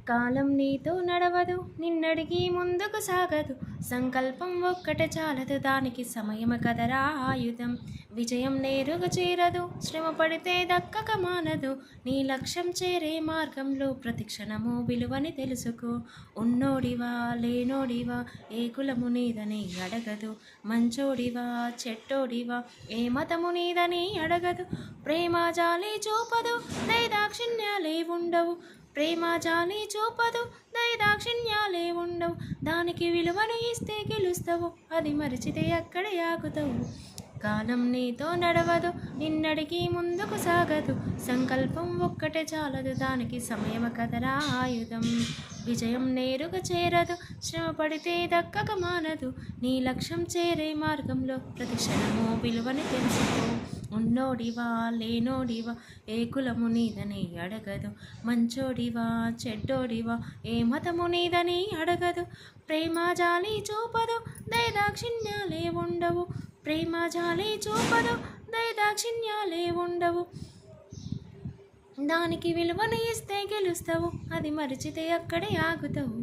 కాలం నీతో నడవదు, నిన్నడిగి ముందుకు సాగదు. సంకల్పం ఒక్కటే చాలదు, దానికి సమయం కదరా ఆయుధం. విజయం నేరుగా చేరదు, శ్రమ పడితే దక్కక మానదు. నీ లక్ష్యం చేరే మార్గంలో ప్రతిక్షణము విలువని తెలుసుకో. ఉన్నోడివా లేనోడివా, ఏ కులము నీదని అడగదు. మంచోడివా చెట్టోడివా, ఏ మతము నీదని అడగదు. ప్రేమ జాలి చూపదు, దైదాక్షిణ్యాలే ఉండవు. ప్రేమ జాలి చూపదు, దైదాక్షిణ్యాలే ఉండవు. దానికి విలువను ఇస్తే గెలుస్తావు, అది మరిచితే అక్కడే ఆగుతావు. కాలం నీతో నడవదు, నిన్నడికి ముందుకు సాగదు. సంకల్పం ఒక్కటే చాలదు, దానికి సమయం కదరా ఆయుధం. విజయం నేరుగా చేరదు, శ్రమ పడితే దక్కక మానదు. నీ లక్ష్యం చేరే మార్గంలో ప్రతిక్షణము విలువని తెలుసుకో. ఉన్నోడివా లేనోడివా, ఏ కులము నీదని అడగదు. మంచోడివా చెడ్డోడివా, ఏ మతము నీదని అడగదు. ప్రేమ జాలి చూపదు, దైదాక్షిణ్యాలే ఉండవు. ప్రేమ జాలి చూపదు, దైదాక్షిణ్యాలే ఉండవు. దానికి విలువను ఇస్తే గెలుస్తావు, అది మరిచితే అక్కడే ఆగుతావు.